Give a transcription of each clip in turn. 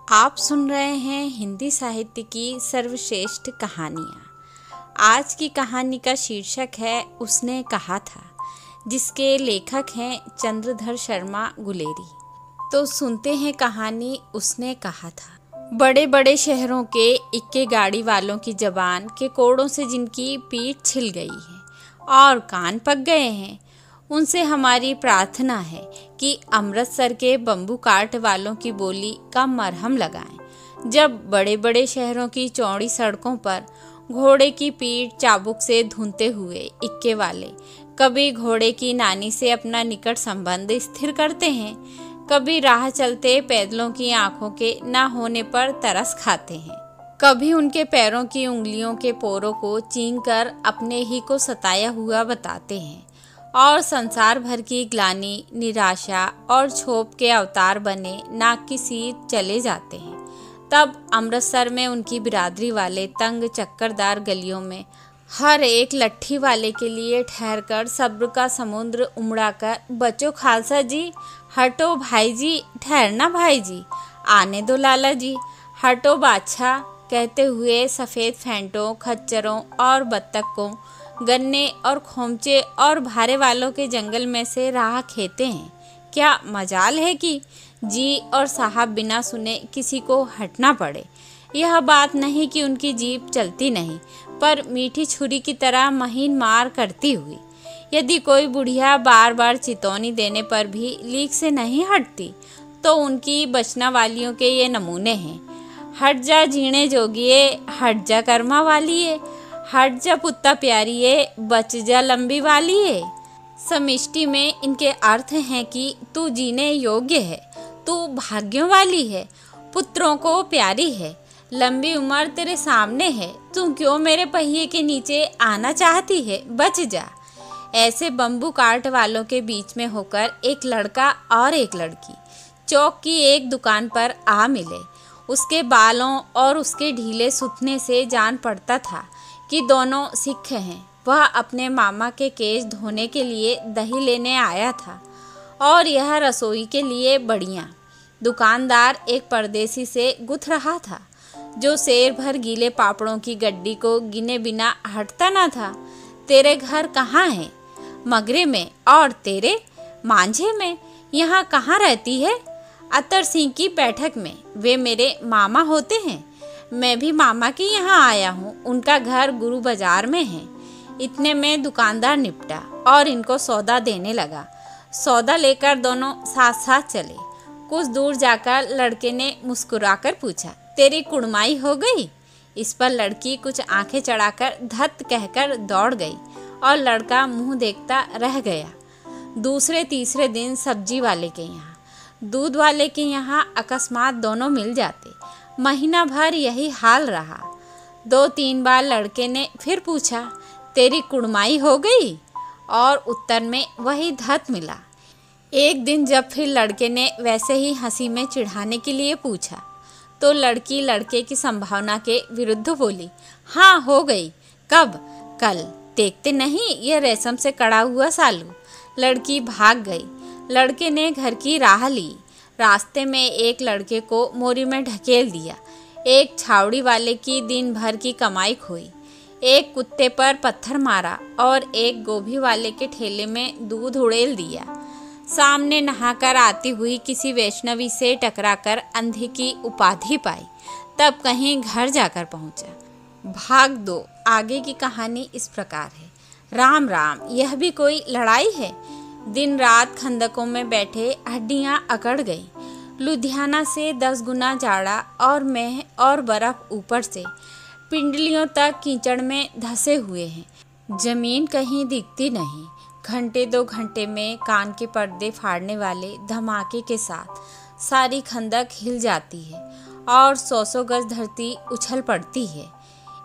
आप सुन रहे हैं हिंदी साहित्य की सर्वश्रेष्ठ कहानियाँ। आज की कहानी का शीर्षक है उसने कहा था, जिसके लेखक हैं चंद्रधर शर्मा गुलेरी। तो सुनते हैं कहानी उसने कहा था। बड़े बड़े शहरों के इक्के गाड़ी वालों की जबान के कोड़ों से जिनकी पीठ छिल गई है और कान पक गए हैं, उनसे हमारी प्रार्थना है कि अमृतसर के बम्बू काट वालों की बोली का मरहम लगाएं। जब बड़े बड़े शहरों की चौड़ी सड़कों पर घोड़े की पीठ चाबुक से धुनते हुए इक्के वाले कभी घोड़े की नानी से अपना निकट संबंध स्थिर करते हैं, कभी राह चलते पैदलों की आंखों के न होने पर तरस खाते हैं, कभी उनके पैरों की उंगलियों के पोरों को चींकर अपने ही को सताया हुआ बताते हैं और संसार भर की ग्लानि, निराशा और क्षोभ के अवतार बने नाक की सीध चले जाते हैं। तब अमृतसर में उनकी बिरादरी वाले तंग चक्करदार गलियों में हर एक लट्ठी वाले के लिए ठहरकर सब्र का समुद्र उमड़ाकर, बचो खालसा जी, हटो भाई जी, ठहरना भाई जी, आने दो लाला जी, हटो बादशाह कहते हुए सफ़ेद फेंटों, खच्चरों और बत्तखों, गन्ने और खोमचे और भारे वालों के जंगल में से राह खेते हैं। क्या मजाल है कि जी और साहब बिना सुने किसी को हटना पड़े। यह बात नहीं कि उनकी जीभ चलती नहीं, पर मीठी छुरी की तरह महीन मार करती हुई। यदि कोई बुढ़िया बार बार चितौनी देने पर भी लीक से नहीं हटती, तो उनकी बचना वालियों के ये नमूने हैं। हट जा जीणे जोगिए, हट जा कर्मा वालिए, हट जा पुत्ता प्यारिये, बच जा लंबी वालिए। समिष्टि में इनके अर्थ हैं कि तू जीने योग्य है, तू भाग्यों वाली है, पुत्रों को प्यारी है, लंबी उम्र तेरे सामने है, तू क्यों मेरे पहिए के नीचे आना चाहती है, बच जा। ऐसे बम्बू काट वालों के बीच में होकर एक लड़का और एक लड़की चौक की एक दुकान पर आ मिले। उसके बालों और उसके ढीले सुथने से जान पड़ता था कि दोनों सिख हैं। वह अपने मामा के केश धोने के लिए दही लेने आया था और यह रसोई के लिए बढ़िया। दुकानदार एक परदेसी से गुथ रहा था, जो शेर भर गीले पापड़ों की गड्डी को गिने बिना हटता न था। तेरे घर कहाँ है? मगरे में। और तेरे? मांझे में। यहाँ कहाँ रहती है? अतर सिंह की बैठक में। वे मेरे मामा होते हैं। मैं भी मामा के यहाँ आया हूँ, उनका घर गुरु बाजार में है। इतने में दुकानदार निपटा और इनको सौदा देने लगा। सौदा लेकर दोनों साथ साथ चले। कुछ दूर जाकर लड़के ने मुस्कुराकर पूछा, तेरी कुड़माई हो गई? इस पर लड़की कुछ आंखें चढ़ाकर धत कहकर दौड़ गई और लड़का मुंह देखता रह गया। दूसरे तीसरे दिन सब्जी वाले के यहाँ, दूध वाले के यहाँ अकस्मात दोनों मिल जाते। महीना भर यही हाल रहा। 2-3 बार लड़के ने फिर पूछा, तेरी कुड़माई हो गई? और उत्तर में वही धत मिला। एक दिन जब फिर लड़के ने वैसे ही हंसी में चिढ़ाने के लिए पूछा, तो लड़की लड़के की संभावना के विरुद्ध बोली, हाँ हो गई। कब? कल। देखते नहीं ये रेशम से कड़ा हुआ सालू। लड़की भाग गई। लड़के ने घर की राह ली। रास्ते में एक लड़के को मोरी में ढकेल दिया। एक छावड़ी वाले की दिन भर की कमाई खोई। एक कुत्ते पर पत्थर मारा और एक गोभी वाले के ठेले में दूध उड़ेल दिया। सामने नहाकर आती हुई किसी वैष्णवी से टकराकर अंधे की उपाधि पाई। तब कहीं घर जाकर पहुंचा। भाग 2। आगे की कहानी इस प्रकार है। राम राम, यह भी कोई लड़ाई है? दिन रात खंदकों में बैठे हड्डियां अकड़ गई। लुधियाना से 10 गुना जाड़ा और मेह और बर्फ ऊपर से पिंडलियों तक कीचड़ में धंसे हुए हैं। जमीन कहीं दिखती नहीं। घंटे 2 घंटे में कान के पर्दे फाड़ने वाले धमाके के साथ सारी खंदक हिल जाती है और 100 गज धरती उछल पड़ती है।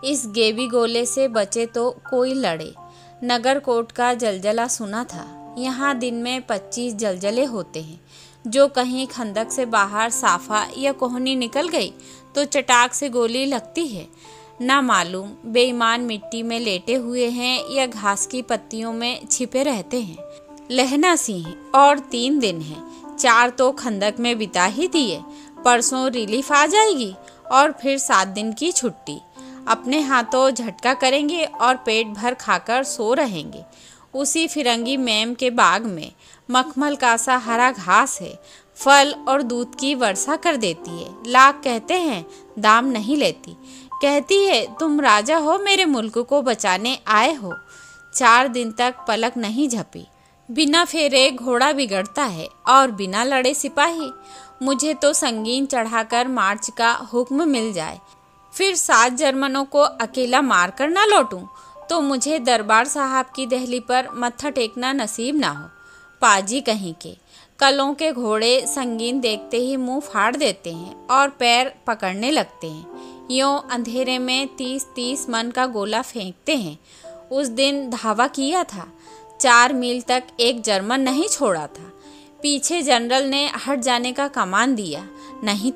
इस गेबी गोले से बचे तो कोई लड़े। नगर कोट का जलजला सुना था। यहाँ दिन में 25 जलजले होते हैं। जो कहीं खंदक से बाहर साफा या कोहनी निकल गई तो चटाक से गोली लगती है। ना मालूम बेईमान मिट्टी में लेटे हुए हैं या घास की पत्तियों में छिपे रहते हैं। लहना सिंह और 3 दिन हैं। 4 तो खंदक में बिता ही दिए, परसों रिलीफ आ जाएगी और फिर 7 दिन की छुट्टी। अपने हाथों झटका करेंगे और पेट भर खाकर सो रहेंगे। उसी फिरंगी मैम के बाग में मखमल का सा हरा घास है, फल और दूध की वर्षा कर देती है। लाख कहते हैं दाम नहीं लेती। कहती है तुम राजा हो, मेरे मुल्क को बचाने आए हो। 4 दिन तक पलक नहीं झपी। बिना फेरे घोड़ा बिगड़ता है और बिना लड़े सिपाही। मुझे तो संगीन चढ़ाकर मार्च का हुक्म मिल जाए, फिर 7 जर्मनों को अकेला मारकर ना लौटूं, तो मुझे दरबार साहब की दहली पर मत्था टेकना नसीब ना हो। पाजी कहीं के कलों के घोड़े संगीन देखते ही मुंह फाड़ देते हैं और पैर पकड़ने लगते हैं। यों अंधेरे में 30-30 मन का गोला फेंकते हैं। उस दिन धावा किया था, 4 मील तक एक जर्मन नहीं छोड़ा था। पीछे जनरल ने हट जाने का कमान दिया, नहीं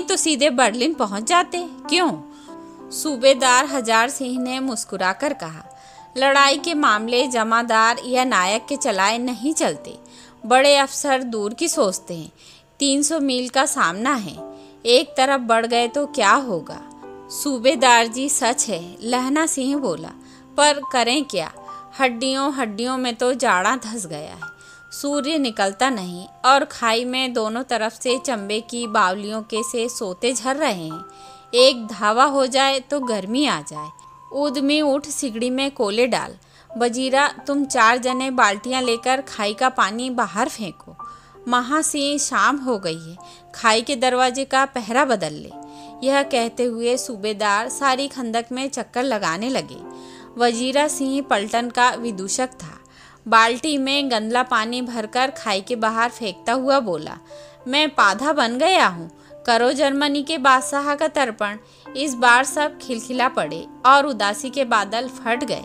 तो सीधे बर्लिन पहुंच जाते। क्यों? सूबेदार हजार सिंह ने मुस्कुराकर कहा, लड़ाई के मामले जमादार या नायक के चलाए नहीं चलते। बड़े अफसर दूर की सोचते हैं। 300 मील का सामना है, एक तरफ बढ़ गए तो क्या होगा? सूबेदार जी सच है, लहना सिंह बोला, पर करें क्या? हड्डियों में तो जाड़ा धस गया है। सूर्य निकलता नहीं और खाई में दोनों तरफ से चंबे की बावलियों के से सोते झर रहे हैं। एक धावा हो जाए तो गर्मी आ जाए। ऊदमी उठ सिगड़ी में कोले डाल। वजीरा तुम 4 जने बाल्टियां लेकर खाई का पानी बाहर फेंको। महासिंह शाम हो गई है, खाई के दरवाजे का पहरा बदल ले। यह कहते हुए सूबेदार सारी खंदक में चक्कर लगाने लगे। वजीरा सिंह पलटन का विदूषक था। बाल्टी में गंदला पानी भरकर खाई के बाहर फेंकता हुआ बोला, मैं पाधा बन गया हूँ, करो जर्मनी के बादशाह का तर्पण। इस बार सब खिलखिला पड़े और उदासी के बादल फट गए।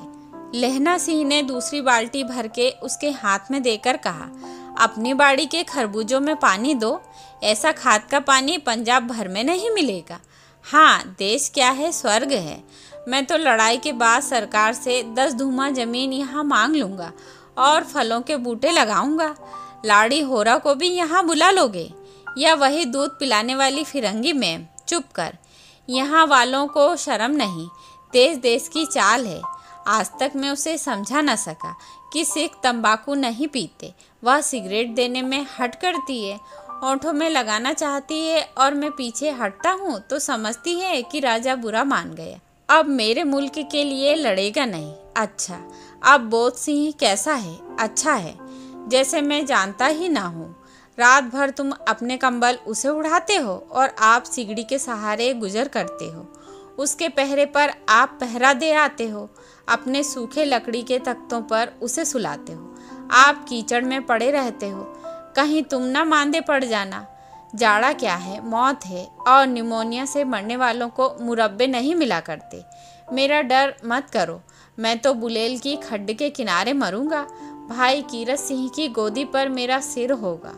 लहना सिंह ने दूसरी बाल्टी भर के उसके हाथ में देकर कहा, अपनी बाड़ी के खरबूजों में पानी दो। ऐसा खाद का पानी पंजाब भर में नहीं मिलेगा। हाँ, देश क्या है, स्वर्ग है। मैं तो लड़ाई के बाद सरकार से 10 धूमा जमीन यहाँ मांग लूँगा और फलों के बूटे लगाऊंगा। लाड़ी होरा को भी यहाँ बुला लोगे? या वही दूध पिलाने वाली फिरंगी मैम? चुप कर, यहाँ वालों को शर्म नहीं। देश की चाल है। आज तक मैं उसे समझा न सका कि सिख तंबाकू नहीं पीते। वह सिगरेट देने में हट करती है, ओंठों में लगाना चाहती है और मैं पीछे हटता हूँ तो समझती है कि राजा बुरा मान गया, अब मेरे मुल्क के लिए लड़ेगा नहीं। अच्छा, अब बोध सिंह कैसा है? अच्छा है, जैसे मैं जानता ही ना हूँ। रात भर तुम अपने कंबल उसे उड़ाते हो और आप सिगड़ी के सहारे गुजर करते हो। उसके पहरे पर आप पहरा दे आते हो। अपने सूखे लकड़ी के तख्तों पर उसे सुलाते हो। आप कीचड़ में पड़े रहते हो। कहीं तुम ना मांदे पड़ जाना। जाड़ा क्या है, मौत है, और निमोनिया से मरने वालों को मुरब्बे नहीं मिला करते। मेरा डर मत करो, मैं तो बुलेल की खड्ड के किनारे मरूंगा। भाई कीरत सिंह की गोदी पर मेरा सिर होगा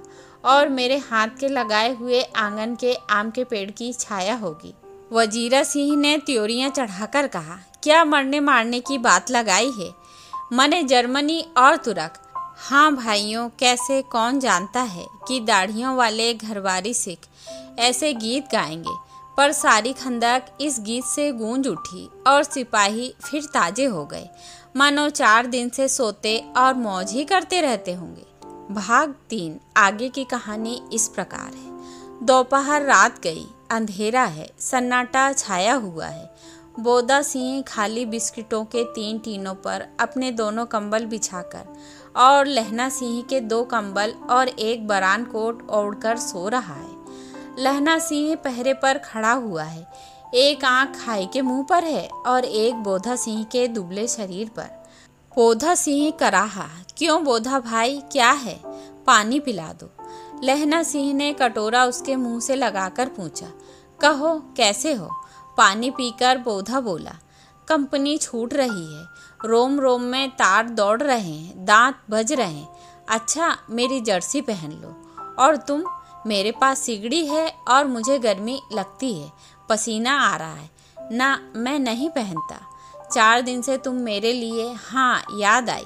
और मेरे हाथ के लगाए हुए आंगन के आम के पेड़ की छाया होगी। वजीरा सिंह ने त्योरियां चढ़ाकर कहा, क्या मरने मारने की बात लगाई है? मने जर्मनी और तुर्क। हाँ भाइयों, कैसे कौन जानता है कि दाढ़ियों वाले घरवारी सिख ऐसे गीत गाएंगे। पर सारी खंदक इस गीत से गूंज उठी और सिपाही फिर ताजे हो गए, मानो 4 दिन से सोते और मौज ही करते रहते होंगे। भाग 3 आगे की कहानी इस प्रकार है। दोपहर रात गई, अंधेरा है, सन्नाटा छाया हुआ है। बोदा सिंह खाली बिस्किटों के 3 टीनों पर अपने दोनों कंबल बिछाकर और लहना सिंह के 2 कंबल और एक बरान कोट ओढ़कर सो रहा है। लहना सिंह पहरे पर खड़ा हुआ है। एक आंख खाई के मुंह पर है और एक बोधा सिंह के दुबले शरीर पर। बोधा सिंह कराहा, क्यों बोधा भाई, क्या है? पानी पिला दो। लहना सिंह ने कटोरा उसके मुंह से लगाकर पूछा। कहो, कैसे हो? पानी पीकर बोधा बोला, कंपनी छूट रही है, रोम रोम में तार दौड़ रहे हैं, दांत बज रहे हैं। अच्छा, मेरी जर्सी पहन लो। और तुम? मेरे पास सिगड़ी है और मुझे गर्मी लगती है, पसीना आ रहा है ना, मैं नहीं पहनता। 4 दिन से तुम मेरे लिए, हाँ याद आई,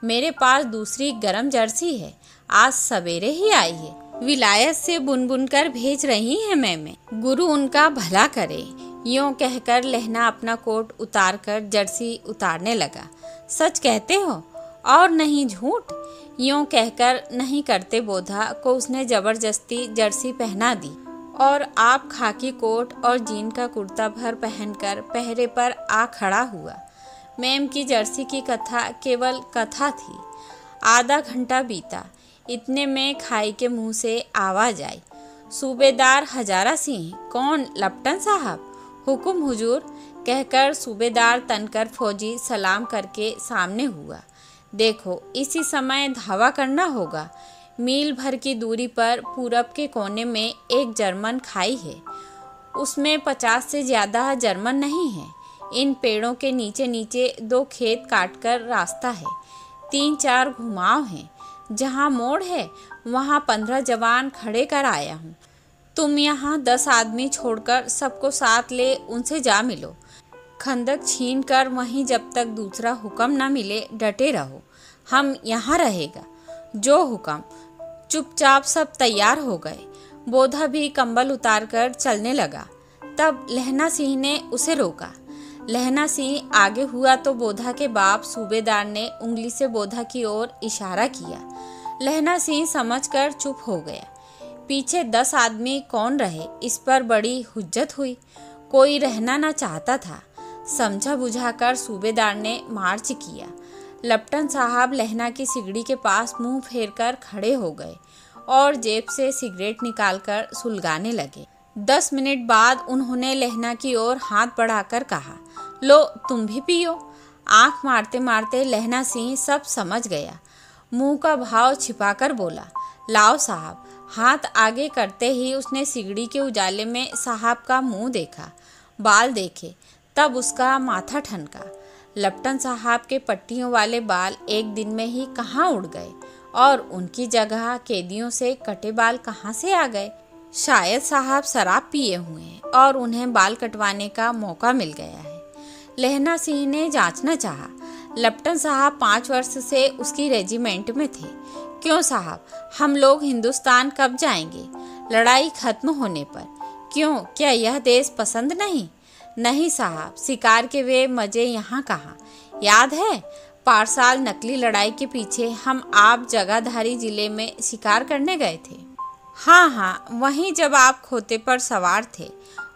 मेरे पास दूसरी गरम जर्सी है, आज सवेरे ही आई है। विलायत से बुन बुन कर भेज रही हैं मैं, गुरु उनका भला करे। यूं कहकर लहना अपना कोट उतार कर जर्सी उतारने लगा। सच कहते हो और नहीं झूठ? यूं कहकर नहीं करते बोधा को उसने जबरदस्ती जर्सी पहना दी और आप खाकी कोट और जीन का कुर्ता भर पहनकर पहरे पर आ खड़ा हुआ। मैम की जर्सी की कथा केवल कथा थी। आधा घंटा बीता, इतने में खाई के मुंह से आवाज आई, सूबेदार हजारा सिंह। कौन? लपटन साहब। हुकुम हुजूर, कहकर सूबेदार तनकर फौजी सलाम करके सामने हुआ। देखो, इसी समय धावा करना होगा। मील भर की दूरी पर पूरब के कोने में एक जर्मन खाई है। उसमें 50 से ज़्यादा जर्मन नहीं है। इन पेड़ों के नीचे नीचे 2 खेत काटकर रास्ता है। 3-4 घुमाव हैं। जहाँ मोड़ है वहाँ 15 जवान खड़े कर आया हूँ। तुम यहाँ 10 आदमी छोड़कर सबको साथ ले उनसे जा मिलो। खंदक छीन कर वहीं जब तक दूसरा हुक्म न मिले डटे रहो। हम यहाँ रहेगा। जो हुक्म। चुपचाप सब तैयार हो गए। बोधा भी कंबल उतारकर चलने लगा। तब लहना सिंह ने उसे रोका। लहना सिंह आगे हुआ तो बोधा के बाप सूबेदार ने उंगली से बोधा की ओर इशारा किया। लहना सिंह समझकर चुप हो गया। पीछे 10 आदमी कौन रहे, इस पर बड़ी हुज्जत हुई। कोई रहना न चाहता था। समझा बुझाकर सूबेदार ने मार्च किया। लपटन साहब लहना की सिगड़ी के पास मुंह फेरकर खड़े हो गए और जेब से सिगरेट निकालकर सुलगाने लगे। 10 मिनट बाद उन्होंने लहना की ओर हाथ बढ़ाकर कहा, लो तुम भी पियो। आंख मारते मारते लहना सिंह सब समझ गया। मुंह का भाव छिपाकर बोला, लाओ साहब। हाथ आगे करते ही उसने सिगड़ी के उजाले में साहब का मुंह देखा, बाल देखे, तब उसका माथा ठनका। लपटन साहब के पट्टियों वाले बाल एक दिन में ही कहाँ उड़ गए और उनकी जगह कैदियों से कटे बाल कहाँ से आ गए? शायद साहब शराब पिए हुए हैं और उन्हें बाल कटवाने का मौका मिल गया है। लहना सिंह ने जांचना चाहा। लपटन साहब 5 वर्ष से उसकी रेजिमेंट में थे। क्यों साहब, हम लोग हिंदुस्तान कब जाएंगे? लड़ाई खत्म होने पर। क्यों, क्या यह देश पसंद नहीं? नहीं साहब, शिकार के वे मजे यहाँ कहाँ। याद है, पारसाल नकली लड़ाई के पीछे हम आप जगाधारी जिले में शिकार करने गए थे। हाँ, वहीं जब आप खोते पर सवार थे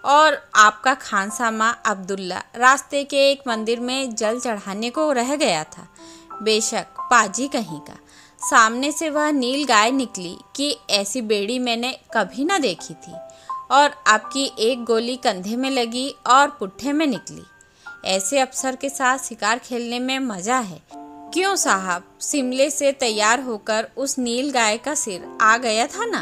और आपका खानसामा अब्दुल्ला रास्ते के एक मंदिर में जल चढ़ाने को रह गया था। बेशक, पाजी कहीं का। सामने से वह नील गाय निकली कि ऐसी बेड़ी मैंने कभी ना देखी थी। और आपकी एक गोली कंधे में लगी और पुट्ठे में निकली। ऐसे अफसर के साथ शिकार खेलने में मजा है। क्यों साहब, शिमले से तैयार होकर उस नील गाय का सिर आ गया था ना?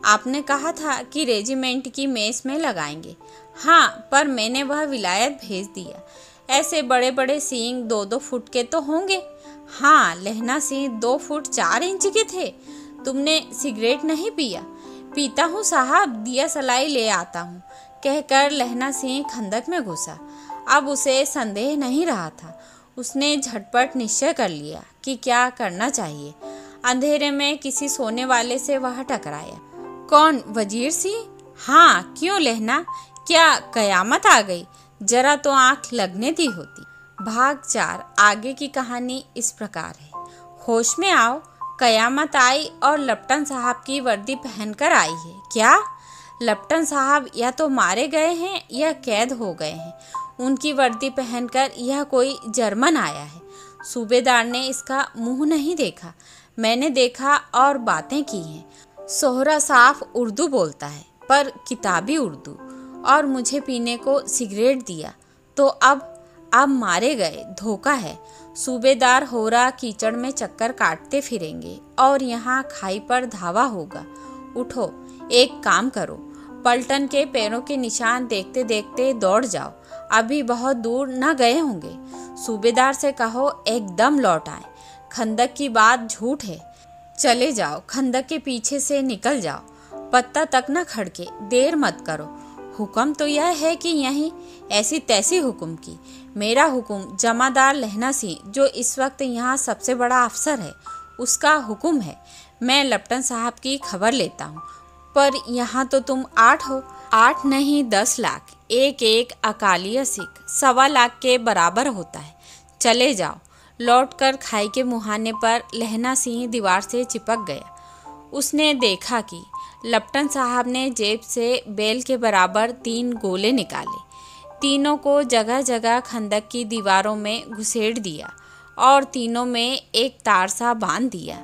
आपने कहा था कि रेजिमेंट की मेस में लगाएंगे। हाँ, पर मैंने वह विलायत भेज दिया। ऐसे बड़े बड़े सींग 2-2 फुट के तो होंगे। हाँ, लहना सिंह 2 फुट 4 इंच के थे। तुमने सिगरेट नहीं पिया? पीता हूँ साहब, दिया सलाई ले आता हूँ, कहकर लहना सिंह खंदक में घुसा। अब उसे संदेह नहीं रहा था। उसने झटपट निश्चय कर लिया कि क्या करना चाहिए। अंधेरे में किसी सोने वाले से वह टकराया। कौन, वजीर सिंह? हाँ, क्यों लहना, क्या कयामत आ गई? जरा तो आंख लगने दी होती। भाग 4 आगे की कहानी इस प्रकार है। होश में आओ, कयामत आई और लपटन साहब की वर्दी पहनकर आई है। क्या? लपटन साहब या तो मारे गए हैं या कैद हो गए हैं। उनकी वर्दी पहनकर यह कोई जर्मन आया है। सूबेदार ने इसका मुंह नहीं देखा, मैंने देखा और बातें की हैं। सोहरा साफ उर्दू बोलता है, पर किताबी उर्दू, और मुझे पीने को सिगरेट दिया। तो अब मारे गए, धोखा है। सूबेदार होरा कीचड़ में चक्कर काटते फिरेंगे और यहाँ खाई पर धावा होगा। उठो, एक काम करो, पलटन के पैरों के निशान देखते देखते दौड़ जाओ। अभी बहुत दूर न गए होंगे। सूबेदार से कहो एकदम लौट आए। खंदक की बात झूठ है। चले जाओ, खंदक के पीछे से निकल जाओ। पत्ता तक न खड़के, देर मत करो। हुक्म तो यह है कि यहीं ऐसी तैसी हुक्म की। मेरा हुक्म जमादार लहना सिंह, जो इस वक्त यहाँ सबसे बड़ा अफसर है, उसका हुक्म है। मैं लपटन साहब की खबर लेता हूँ। पर यहाँ तो तुम 8 हो। 8 नहीं 10 लाख, एक एक अकालिया सिख 1.25 लाख के बराबर होता है। चले जाओ। लौटकर खाई के मुहाने पर लहना सिंह दीवार से चिपक गया। उसने देखा कि लपटन साहब ने जेब से बेल के बराबर 3 गोले निकाले। तीनों को जगह जगह खंदक की दीवारों में घुसेड़ दिया और तीनों में एक तार सा बांध दिया।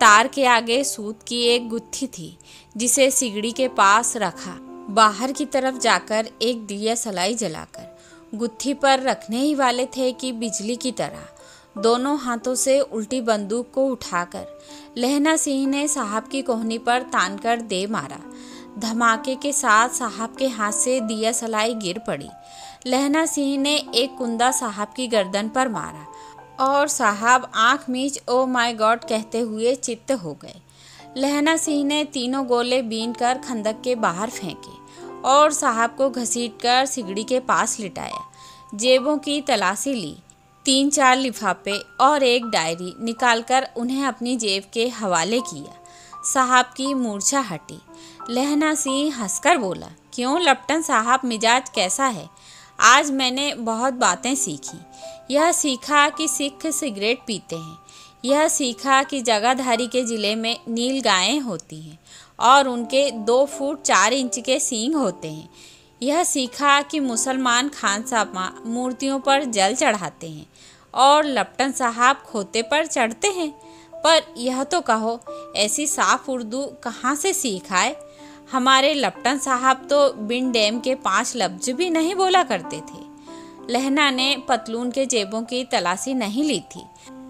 तार के आगे सूत की एक गुत्थी थी जिसे सिगड़ी के पास रखा। बाहर की तरफ जाकर एक दिया सलाई जलाकर गुत्थी पर रखने ही वाले थे कि बिजली की तरह दोनों हाथों से उल्टी बंदूक को उठाकर लहना सिंह ने साहब की कोहनी पर तानकर दे मारा। धमाके के साथ साहब के हाथ से दिया सलाई गिर पड़ी। लहना सिंह ने एक कुंदा साहब की गर्दन पर मारा और साहब आंख मीच ओ माय गॉड कहते हुए चित्त हो गए। लहना सिंह ने तीनों गोले बीन कर खंदक के बाहर फेंके और साहब को घसीटकर सिगड़ी के पास लिटाया। जेबों की तलाशी ली। 3-4 लिफाफे और एक डायरी निकालकर उन्हें अपनी जेब के हवाले किया। साहब की मूर्छा हटी। लहना सिंह हंसकर बोला, क्यों लपटन साहब, मिजाज कैसा है? आज मैंने बहुत बातें सीखी। यह सीखा कि सिख सिगरेट पीते हैं। यह सीखा कि जगाधारी के ज़िले में नील गायें होती हैं और उनके 2 फुट 4 इंच के सींग होते हैं। यह सीखा कि मुसलमान खानसामा मूर्तियों पर जल चढ़ाते हैं और लपटन साहब खोते पर चढ़ते हैं। पर यह तो कहो, ऐसी साफ उर्दू कहाँ से सीख आए? हमारे लपटन साहब तो बिन डैम के 5 लफ्ज भी नहीं बोला करते थे। लहना ने पतलून के जेबों की तलाशी नहीं ली थी।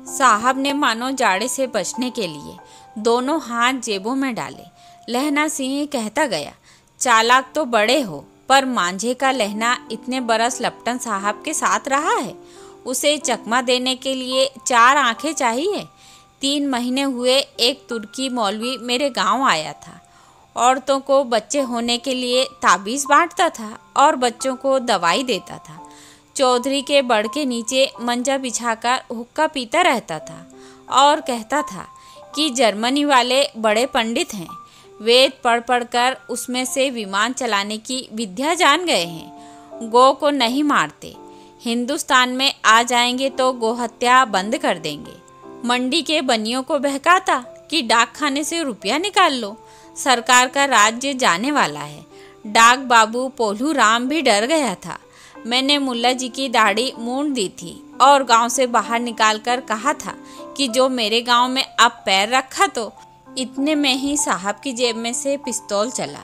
साहब ने मानो जाड़े से बचने के लिए दोनों हाथ जेबों में डाले। लहना सिंह कहता गया, चालाक तो बड़े हो, पर मांझे का लहना इतने बरस लपटन साहब के साथ रहा है। उसे चकमा देने के लिए 4 आंखें चाहिए। 3 महीने हुए एक तुर्की मौलवी मेरे गांव आया था। औरतों को बच्चे होने के लिए ताबीज़ बांटता था और बच्चों को दवाई देता था। चौधरी के बड़ के नीचे मंजा बिछाकर हुक्का पीता रहता था और कहता था कि जर्मनी वाले बड़े पंडित हैं। वेद पढ़ पढ़कर उसमें से विमान चलाने की विद्या जान गए हैं। गौ को नहीं मारते। हिंदुस्तान में आ जाएंगे तो गोहत्या बंद कर देंगे। मंडी के बनियों को बहकाता कि डाक खाने से रुपया निकाल लो, सरकार का राज्य जाने वाला है। डाक बाबू पोलू राम भी डर गया था। मैंने मुल्ला जी की दाढ़ी मूंड दी थी और गांव से बाहर निकालकर कहा था कि जो मेरे गांव में अब पैर रखा तो। इतने में ही साहब की जेब में से पिस्तौल चला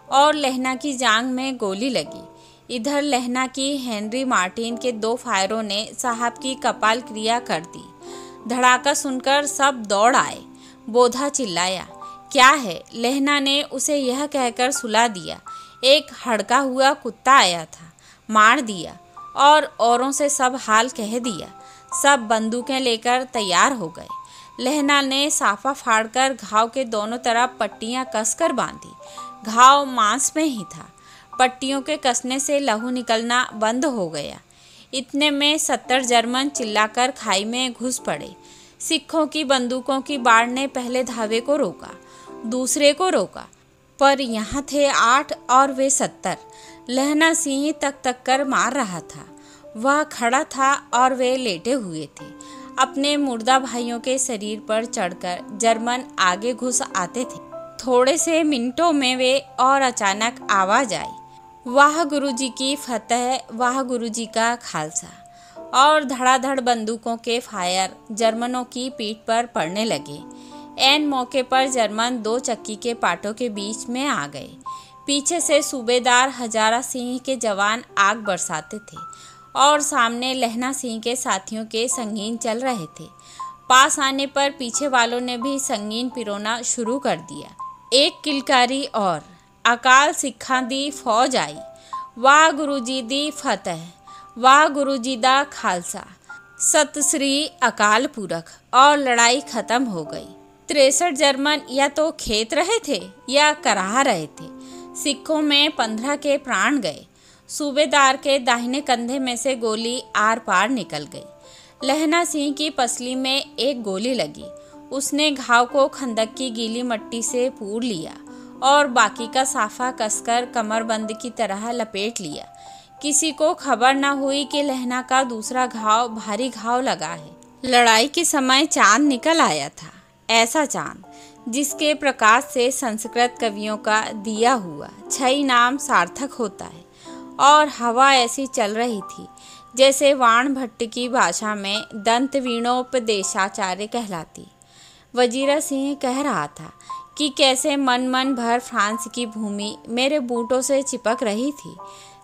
और लहना की जांघ में गोली लगी। इधर लहना की हेनरी मार्टिन के 2 फायरों ने साहब की कपाल क्रिया कर दी। धड़ाका सुनकर सब दौड़ आए। बोधा चिल्लाया, क्या है? लहना ने उसे यह कहकर सुला दिया। एक हड़का हुआ कुत्ता आया था, मार दिया और औरों से सब हाल कह दिया। सब बंदूकें लेकर तैयार हो गए। लहना ने साफा फाड़कर घाव के दोनों तरफ पट्टियां कसकर बांधी। घाव मांस में ही था। पट्टियों के कसने से लहू निकलना बंद हो गया। इतने में 70 जर्मन चिल्लाकर खाई में घुस पड़े। सिखों की बंदूकों की बाढ़ ने पहले धावे को रोका, दूसरे को रोका, पर यहाँ थे 8 और वे 70। लहना सिंह तक तक कर मार रहा था। वह खड़ा था और वे लेटे हुए थे। अपने मुर्दा भाइयों के शरीर पर चढ़कर जर्मन आगे घुस आते थे। थोड़े से मिनटों में वे और अचानक आवाज आई, वाह गुरुजी की फतह, वाह गुरुजी का खालसा। और धड़ाधड़ बंदूकों के फायर जर्मनों की पीठ पर पड़ने लगे। ऐन मौके पर जर्मन 2 चक्की के पाटों के बीच में आ गए। पीछे से सूबेदार हजारा सिंह के जवान आग बरसाते थे और सामने लहना सिंह के साथियों के संगीन चल रहे थे। पास आने पर पीछे वालों ने भी संगीन पिरोना शुरू कर दिया। एक किलकारी और, अकाल सिखा दी फौज आई, वाह गुरुजी दी फतह, वाह गुरुजी दा खालसा, सत श्री अकाल पुरख। और लड़ाई खत्म हो गई। 63 जर्मन या तो खेत रहे थे या कराह रहे थे। सिखों में 15 के प्राण गए। सूबेदार के दाहिने कंधे में से गोली आर पार निकल गई। लहना सिंह की पसली में एक गोली लगी। उसने घाव को खंदक की गीली मट्टी से पूर लिया और बाकी का साफा कसकर कमरबंद की तरह लपेट लिया। किसी को खबर न हुई कि लहना का दूसरा घाव भारी घाव लगा है। लड़ाई के समय चांद निकल आया था, ऐसा चांद जिसके प्रकाश से संस्कृत कवियों का दिया हुआ छई नाम सार्थक होता है। और हवा ऐसी चल रही थी जैसे वाण भट्ट की भाषा में दंत वीणोपदेशाचार्य कहलाती। वजीरा सिंह कह रहा था कि कैसे मन भर फ्रांस की भूमि मेरे बूटों से चिपक रही थी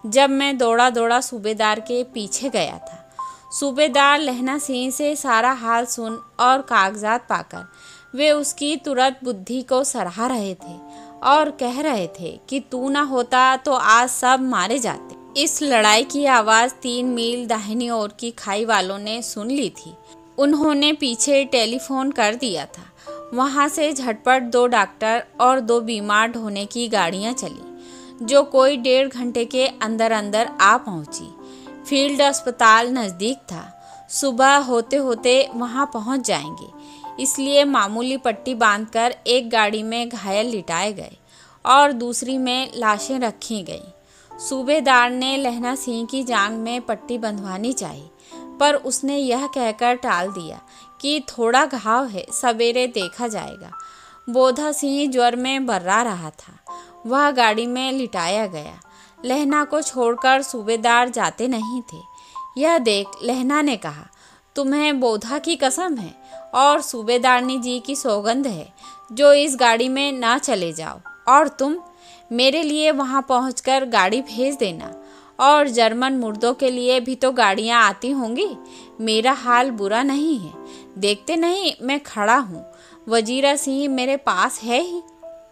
जब मैं दौड़ा दौड़ा सूबेदार के पीछे गया था। सूबेदार लहना सिंह से सारा हाल सुन और कागजात पाकर वे उसकी तुरंत बुद्धि को सराह रहे थे और कह रहे थे कि तू ना होता तो आज सब मारे जाते। इस लड़ाई की आवाज़ 3 मील दाहिनी ओर की खाई वालों ने सुन ली थी। उन्होंने पीछे टेलीफोन कर दिया था। वहाँ से झटपट 2 डॉक्टर और 2 बीमार ढोने की गाड़ियाँ चली जो कोई 1.5 घंटे के अंदर अंदर आ पहुँची। फील्ड अस्पताल नज़दीक था, सुबह होते होते वहाँ पहुँच जाएंगे, इसलिए मामूली पट्टी बांधकर एक गाड़ी में घायल लिटाए गए और दूसरी में लाशें रखी गईं। सूबेदार ने लहना सिंह की जांघ में पट्टी बंधवानी चाहिए, पर उसने यह कहकर टाल दिया कि थोड़ा घाव है, सवेरे देखा जाएगा। बोधा सिंह ज्वर में बर्रा रहा था, वह गाड़ी में लिटाया गया। लहना को छोड़कर सूबेदार जाते नहीं थे। यह देख लहना ने कहा, तुम्हें बोधा की कसम है और सूबेदारनी जी की सौगंध है जो इस गाड़ी में ना चले जाओ, और तुम मेरे लिए वहां पहुंचकर गाड़ी भेज देना, और जर्मन मुर्दों के लिए भी तो गाड़ियां आती होंगी। मेरा हाल बुरा नहीं है, देखते नहीं मैं खड़ा हूँ, वजीरा सिंह मेरे पास है ही।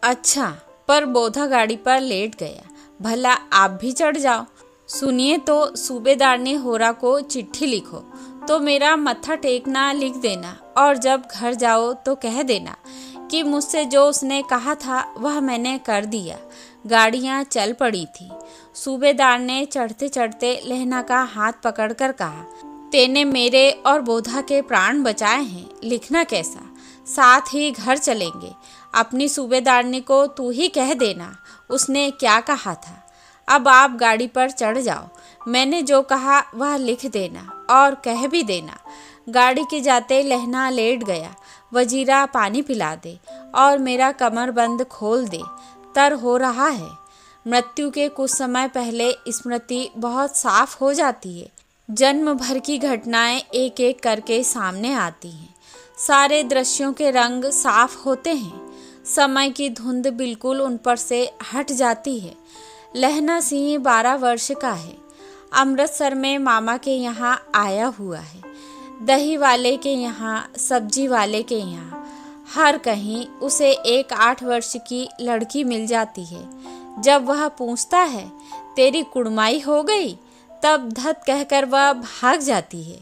अच्छा, पर बोधा गाड़ी पर लेट गया, भला आप भी चढ़ जाओ। सुनिए तो, सूबेदार ने होरा को चिट्ठी लिखो तो मेरा मत्था टेकना लिख देना, और जब घर जाओ तो कह देना कि मुझसे जो उसने कहा था वह मैंने कर दिया। गाड़ियाँ चल पड़ी थी। सूबेदार ने चढ़ते चढ़ते लहना का हाथ पकड़कर कहा, तेने मेरे और बोधा के प्राण बचाए हैं, लिखना कैसा, साथ ही घर चलेंगे। अपनी सूबेदारनी को तू ही कह देना उसने क्या कहा था। अब आप गाड़ी पर चढ़ जाओ, मैंने जो कहा वह लिख देना और कह भी देना। गाड़ी के जाते लहना लेट गया, वजीरा पानी पिला दे और मेरा कमरबंद खोल दे, तर हो रहा है। मृत्यु के कुछ समय पहले स्मृति बहुत साफ हो जाती है। जन्म भर की घटनाएं एक एक करके सामने आती हैं। सारे दृश्यों के रंग साफ होते हैं। समय की धुंध बिल्कुल उन पर से हट जाती है। लहना सिंह 12 वर्ष का है। अमृतसर में मामा के यहाँ आया हुआ है। दही वाले के यहाँ, सब्जी वाले के यहाँ, हर कहीं उसे एक 8 वर्ष की लड़की मिल जाती है। जब वह पूछता है तेरी कुड़माई हो गई, तब धत कहकर वह भाग जाती है।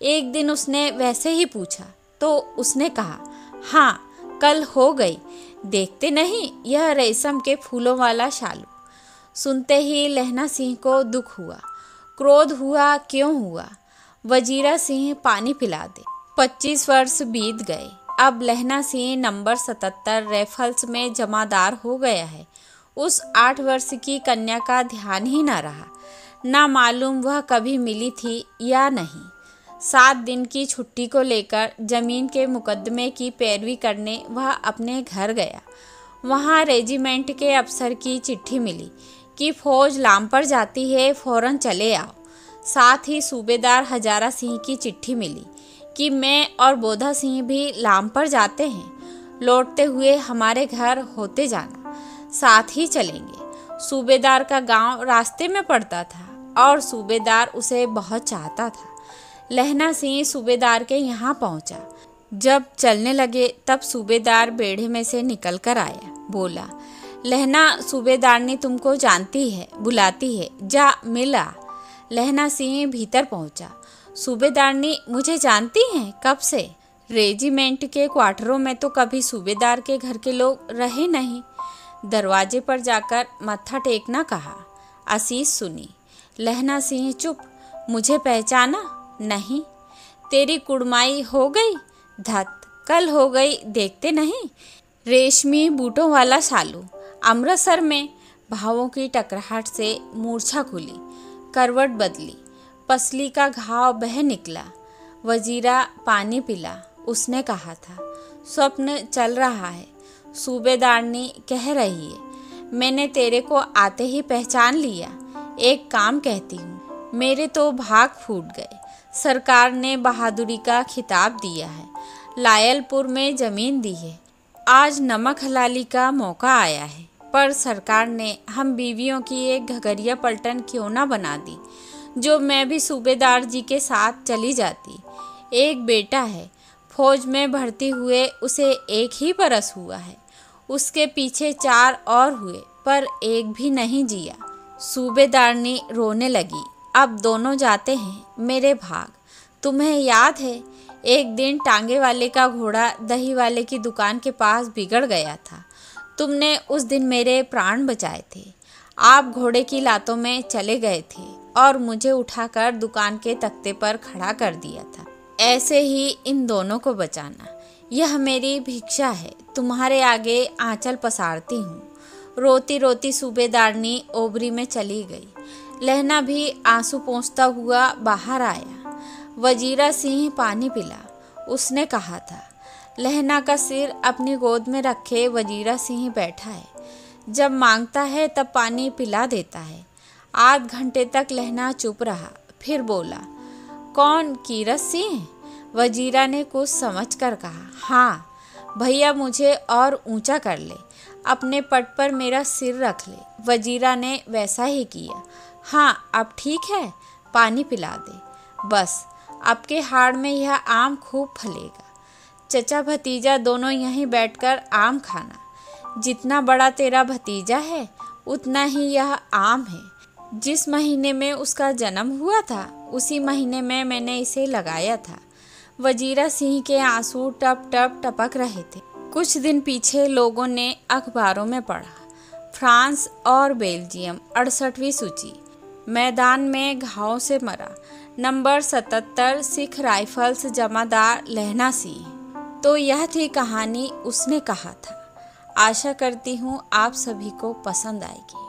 एक दिन उसने वैसे ही पूछा तो उसने कहा, हाँ कल हो गई, देखते नहीं यह रेशम के फूलों वाला शालू। सुनते ही लहना सिंह को दुख हुआ, क्रोध हुआ। क्यों हुआ? वजीरा सिंह पानी पिला दे। 25 वर्ष बीत गए। अब लहना सिंह नंबर 77 राइफल्स में जमादार हो गया है। उस 8 वर्ष की कन्या का ध्यान ही न रहा। ना मालूम वह कभी मिली थी या नहीं। 7 दिन की छुट्टी को लेकर जमीन के मुकदमे की पैरवी करने वह अपने घर गया। वहाँ रेजिमेंट के अफसर की चिट्ठी मिली कि फौज लाम पर जाती है, फौरन चले आओ। साथ ही सूबेदार हजारा सिंह की चिट्ठी मिली कि मैं और बोधा सिंह भी लाम पर जाते हैं, लौटते हुए हमारे घर होते जाना, साथ ही चलेंगे। सूबेदार का गांव रास्ते में पड़ता था और सूबेदार उसे बहुत चाहता था। लहना सिंह सूबेदार के यहाँ पहुँचा। जब चलने लगे तब सूबेदार बेड़े में से निकल कर आया। बोला, लहना सूबेदारनी तुमको जानती है, बुलाती है, जा मिला। लहना सिंह भीतर पहुंचा। सूबेदारनी मुझे जानती हैं? कब से? रेजिमेंट के क्वार्टरों में तो कभी सूबेदार के घर के लोग रहे नहीं। दरवाजे पर जाकर मत्था टेकना कहा। आशीष सुनी। लहना सिंह चुप। मुझे पहचाना नहीं? तेरी कुड़माई हो गई? धत कल हो गई देखते नहीं। रेशमी बूटों वाला सालू अमृतसर में। भावों की टकराहट से मूर्छा खुली, करवट बदली, पसली का घाव बह निकला। वजीरा पानी पिला, उसने कहा था। स्वप्न चल रहा है, सूबेदारनी कह रही है। मैंने तेरे को आते ही पहचान लिया। एक काम कहती हूँ, मेरे तो भाग फूट गए। सरकार ने बहादुरी का खिताब दिया है, लायलपुर में ज़मीन दी है। आज नमक हलाली का मौका आया है, पर सरकार ने हम बीवियों की एक घगरिया पलटन क्यों ना बना दी, जो मैं भी सूबेदार जी के साथ चली जाती। एक बेटा है, फौज में भर्ती हुए उसे एक ही बरस हुआ है। उसके पीछे 4 और हुए, पर एक भी नहीं जिया। सूबेदारनी रोने लगी। अब दोनों जाते हैं मेरे भाग। तुम्हें याद है, एक दिन टांगे वाले का घोड़ा दही वाले की दुकान के पास बिगड़ गया था। तुमने उस दिन मेरे प्राण बचाए थे। आप घोड़े की लातों में चले गए थे और मुझे उठाकर दुकान के तख्ते पर खड़ा कर दिया था। ऐसे ही इन दोनों को बचाना, यह मेरी भिक्षा है। तुम्हारे आगे आंचल पसारती हूँ। रोती रोती सूबेदारनी ओबरी में चली गई। लहना भी आंसू पोंछता हुआ बाहर आया। वजीरा सिंह पानी पिला, उसने कहा था। लहना का सिर अपनी गोद में रखे वजीरा सिंह बैठा है। जब मांगता है तब पानी पिला देता है। आध घंटे तक लहना चुप रहा, फिर बोला, कौन, कीरत सिंह? वजीरा ने कुछ समझकर कहा, हाँ भैया, मुझे और ऊंचा कर ले, अपने पट पर मेरा सिर रख ले। वजीरा ने वैसा ही किया। हाँ अब ठीक है, पानी पिला दे बस। आपके हाड़ में यह आम खूब फलेगा। चचा भतीजा दोनों यहीं बैठकर आम खाना। जितना बड़ा तेरा भतीजा है उतना ही यह आम है। जिस महीने में उसका जन्म हुआ था उसी महीने में मैंने इसे लगाया था। वजीरा सिंह के आंसू टप टप टपक रहे थे। कुछ दिन पीछे लोगों ने अखबारों में पढ़ा, फ्रांस और बेल्जियम 68वीं सूची, मैदान में घाव से मरा, नंबर 77 सिख राइफल्स जमादार लहना सिंह। तो यह थी कहानी, उसने कहा था। आशा करती हूँ आप सभी को पसंद आएगी।